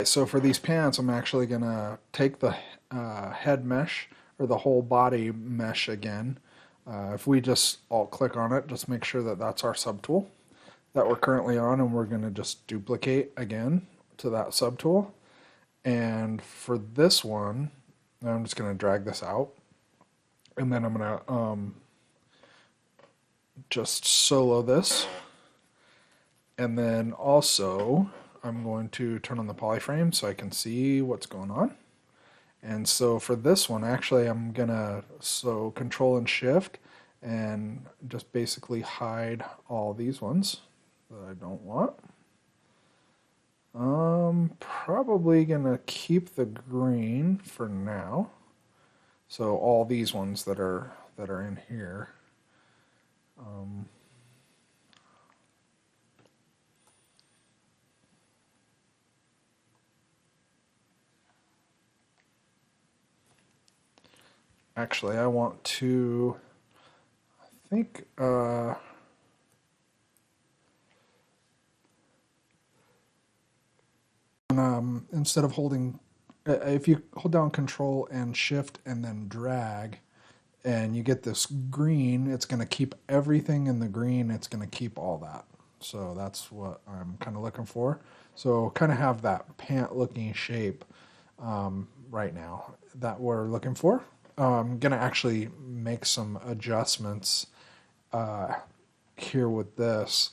So for these pants, I'm actually going to take the head mesh or the whole body mesh again. If we just alt click on it, just make sure that that's our subtool that we're currently on, and we're going to just duplicate again to that subtool. And for this one, I'm just going to drag this out, and then I'm going to just solo this. And then also, I'm going to turn on the polyframe so I can see what's going on. And so for this one, actually, I'm gonna Control and Shift and just basically hide all these ones that I don't want. Probably gonna keep the green for now. So all these ones that are in here. Actually, I want to, I think, instead of holding, if you hold down Control and Shift and then drag, and you get this green, it's going to keep everything in the green, it's going to keep all that. So that's what I'm kind of looking for. So kind of have that pant looking shape right now that we're looking for. I'm going to actually make some adjustments here with this.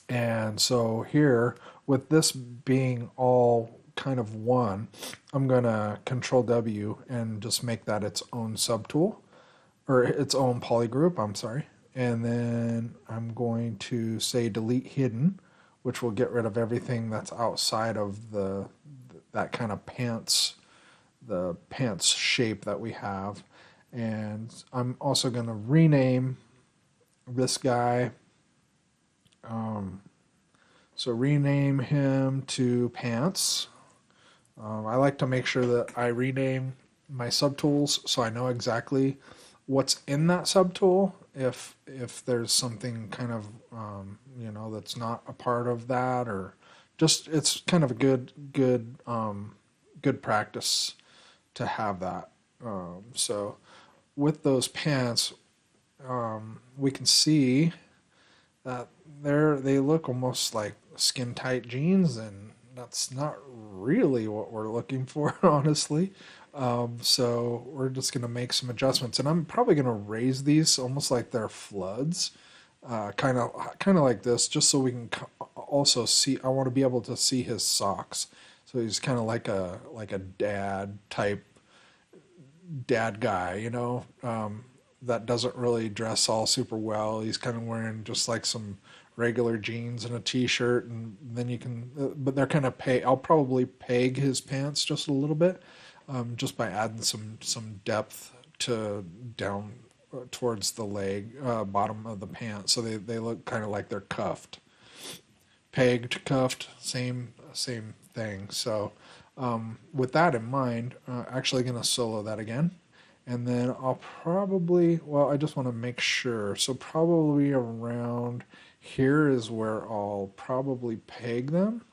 And so here, with this being all kind of one, I'm going to Control W and just make that its own subtool, or its own polygroup, I'm sorry. And then I'm going to say delete hidden, which will get rid of everything that's outside of that kind of the pants shape that we have. And I'm also going to rename this guy. So rename him to pants. I like to make sure that I rename my subtools so I know exactly what's in that subtool. If there's something kind of that's not a part of that, or just it's kind of a good practice to have that. So with those pants, we can see that they look almost like skin tight jeans, and that's not really what we're looking for, honestly. So we're just going to make some adjustments, and I'm probably going to raise these almost like they're floods, kind of like this, just so we can also see. I want to be able to see his socks, so he's kind of like a dad guy, that doesn't really dress all super well. He's kind of wearing just like some regular jeans and a t-shirt, and then you can, but they're kind of I'll probably peg his pants just a little bit, just by adding some depth to down towards the leg, bottom of the pants, so they look kind of like they're cuffed, pegged, cuffed, same thing. So with that in mind, actually going to solo that again. And then I'll probably, I just want to make sure. So probably around here is where I'll probably peg them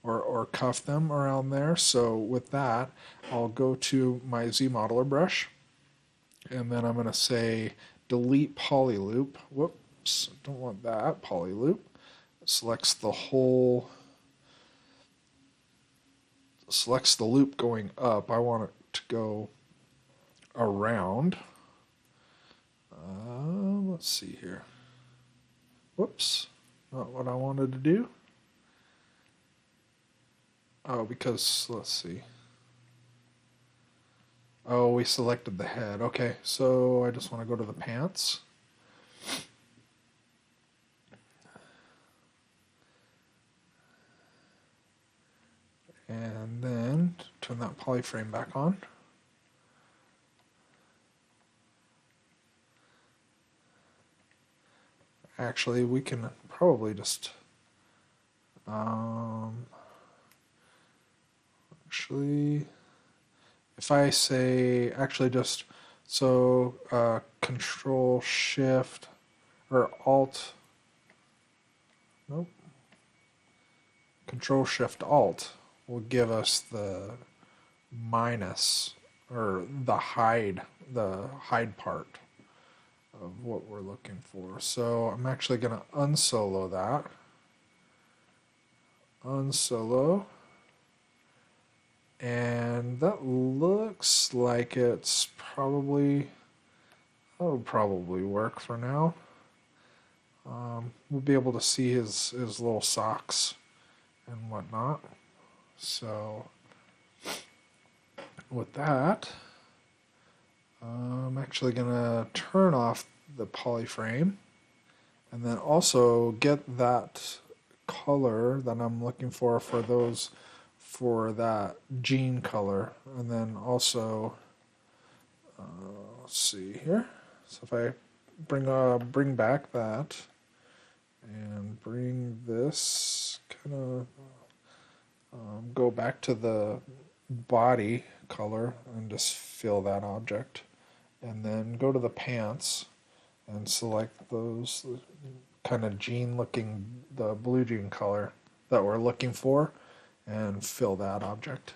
or cuff them around there. So with that, I'll go to my Z modeler brush, and then I'm going to say delete poly loop. Whoops, don't want that poly loop. Selects the loop going up. I want it to go around. Let's see here. Whoops, not what I wanted to do. Oh, because let's see. Oh, we selected the head. Okay, so I just want to go to the pants. And then turn that polyframe back on. Actually, we can probably just actually, if I say just Control Shift or Alt, nope, Control Shift Alt will give us the minus, or the hide part of what we're looking for. So I'm actually going to unsolo that. Unsolo. And that looks like it's probably, that'll probably work for now. We'll be able to see his little socks and whatnot. So with that, I'm actually going to turn off the polyframe and then also get that color that I'm looking for those, for that jean color. And then also, let's see here. So if I bring back that and bring this kind of go back to the body color and just fill that object, and then go to the pants and select those kind of jean looking, the blue jean color that we're looking for, and fill that object,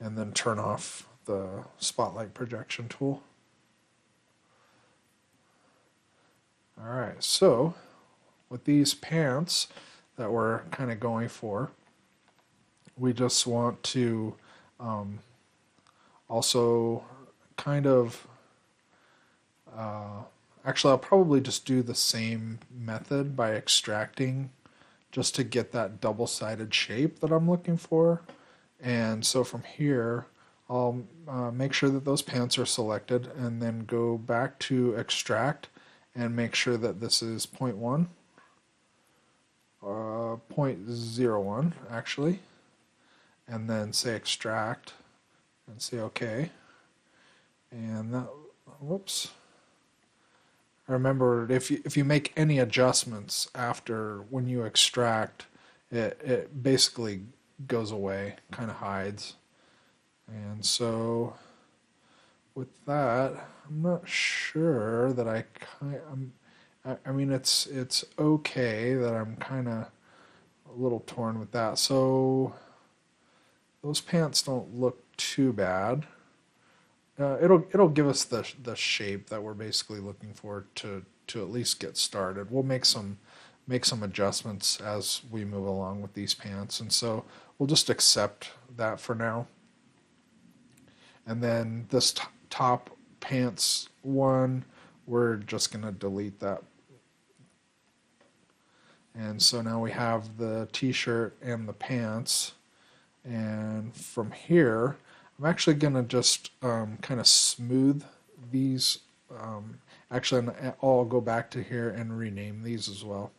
and then turn off the spotlight projection tool. Alright, so with these pants that we're kind of going for, we just want to also kind of, actually I'll probably just do the same method by extracting, just to get that double-sided shape that I'm looking for. And so from here, I'll make sure that those pants are selected, and then go back to extract and make sure that this is 0.1, 0.01 actually, and then say extract and say OK. And that, whoops. Remember, if you make any adjustments after when you extract, it basically goes away, kind of hides. And so with that, I'm not sure that I mean, it's okay that I'm kind of a little torn with that. So those pants don't look too bad. It'll give us the shape that we're basically looking for to at least get started. We'll make some adjustments as we move along with these pants, and so we'll just accept that for now. And then this top pants one, we're just going to delete that. And so now we have the t-shirt and the pants, and from here I'm actually going to just kind of smooth these. Actually, I'll go back to here and rename these as well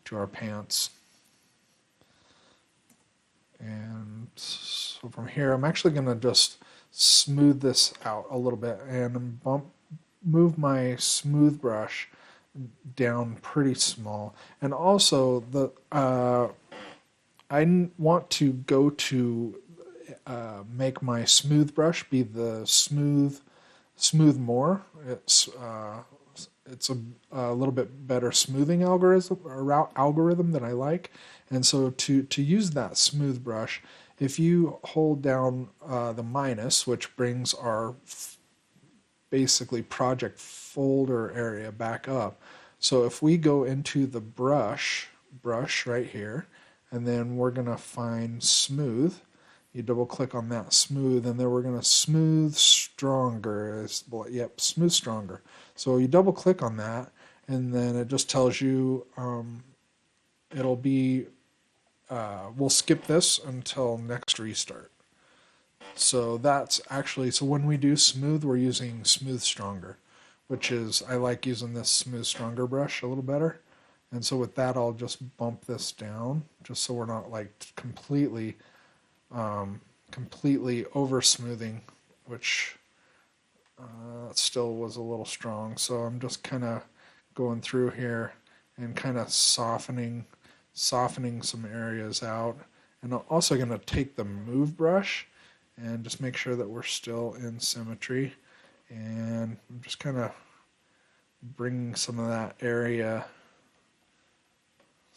to our pants. And so from here, I'm actually going to just smooth this out a little bit and move my smooth brush down pretty small. And also, I want to go to make my smooth brush be the smooth more. It's a little bit better smoothing algorithm than I like. And so to use that smooth brush, if you hold down the minus, which brings our basically project folder area back up. So if we go into the brush right here, and then we're going to find smooth. You double click on that smooth, and then we're going to smooth stronger. Yep, smooth stronger. So you double click on that, and then it just tells you it'll be, we'll skip this until next restart. So that's actually, so when we do smooth, we're using smooth stronger, which is, I like using this smooth stronger brush a little better. And so with that, I'll just bump this down, just so we're not like completely over smoothing, which still was a little strong. So I'm just kind of going through here and kind of softening some areas out. And I'm also going to take the move brush and just make sure that we're still in symmetry. And I'm just kind of bringing some of that area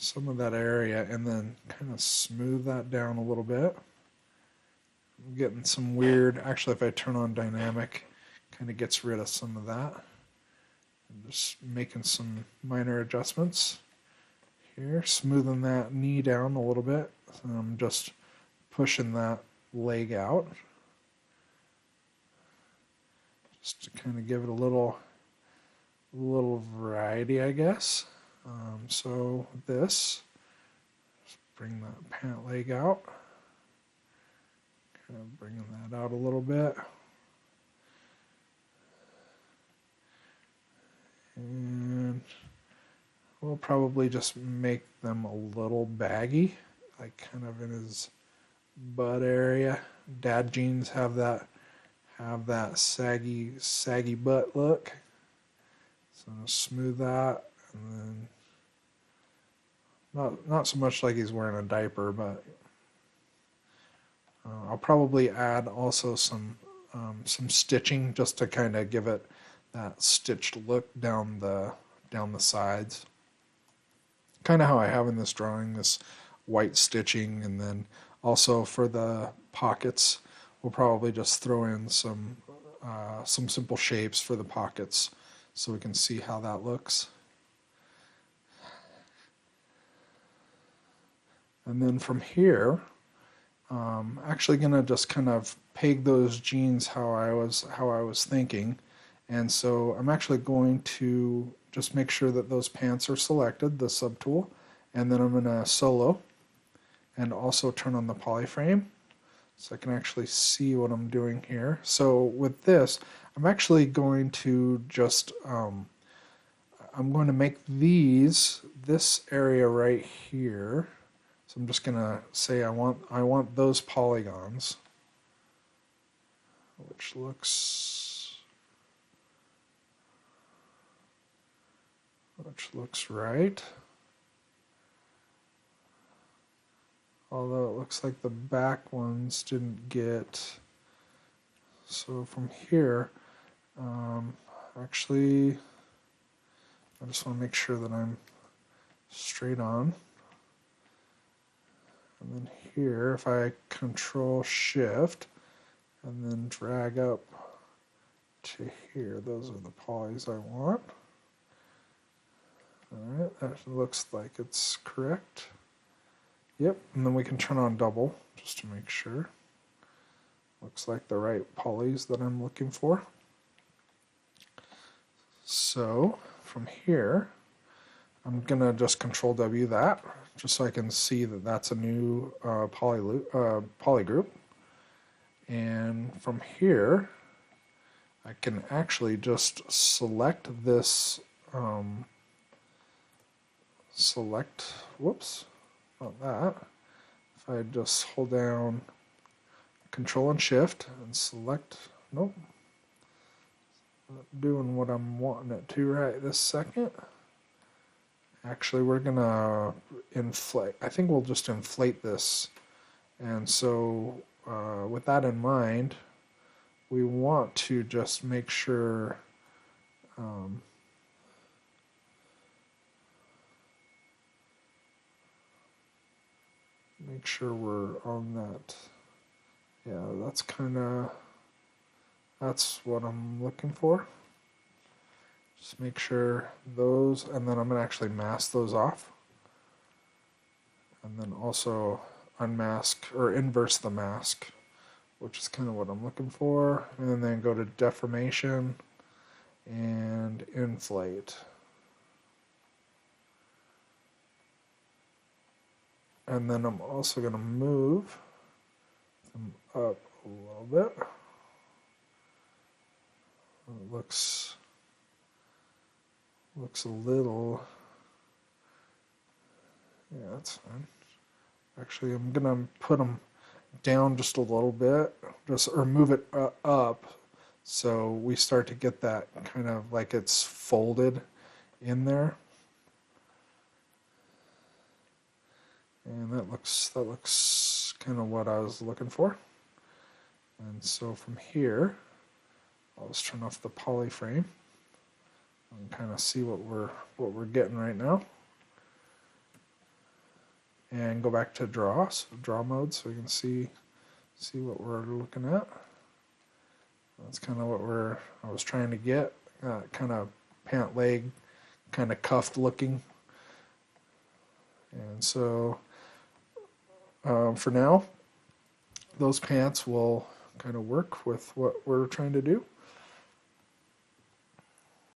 some of that area and then kind of smooth that down a little bit. I'm getting some weird, actually if I turn on dynamic, kind of gets rid of some of that. I'm just making some minor adjustments here, smoothing that knee down a little bit. So I'm just pushing that leg out just to kind of give it a little variety, I guess. So this, just bring that pant leg out, kind of bringing that out a little bit. And we'll probably just make them a little baggy, like kind of in his butt area. Dad jeans have that saggy butt look. So I'm gonna smooth that, and then not so much like he's wearing a diaper, but I'll probably add also some stitching just to kind of give it that stitched look down the sides. Kind of how I have in this drawing, this white stitching, and then also for the pockets, we'll probably just throw in some simple shapes for the pockets so we can see how that looks. And then from here, I'm actually gonna just kind of peg those jeans how I was thinking. And so I'm actually going to just make sure that those pants are selected, the subtool, and then I'm gonna solo and also turn on the polyframe so I can actually see what I'm doing here. So with this, I'm actually going to just, I'm going to make this area right here. So I'm just gonna say I want those polygons, which looks right. Although it looks like the back ones didn't get. So from here, actually, I just want to make sure that I'm straight on. And then here, if I Control Shift and then drag up to here, those are the polys I want. Alright, that looks like it's correct. Yep, and then we can turn on double just to make sure. Looks like the right polys that I'm looking for. So from here, I'm gonna just Control W that, just so I can see that that's a new poly group. And from here, I can actually just select this, whoops, not that. If I just hold down Control and Shift and select, nope, not doing what I'm wanting it to right this second. Actually, we're gonna inflate. I think we'll just inflate this. And so with that in mind, we want to just make sure we're on that. Yeah, that's what I'm looking for. Just make sure those, and then I'm going to actually mask those off. And then also unmask or inverse the mask, which is kind of what I'm looking for. And then go to deformation and inflate. And then I'm also going to move them up a little bit. It looks a little, yeah, that's fine. Actually, I'm going to put them down just a little bit, or move it up so we start to get that kind of like it's folded in there. And that looks kind of what I was looking for. And so from here, I'll just turn off the poly frame and kind of see what we're getting right now. and go back to draw mode, so we can see what we're looking at. That's kind of what I was trying to get, kind of pant leg, kind of cuffed looking. And so for now, those pants will kind of work with what we're trying to do.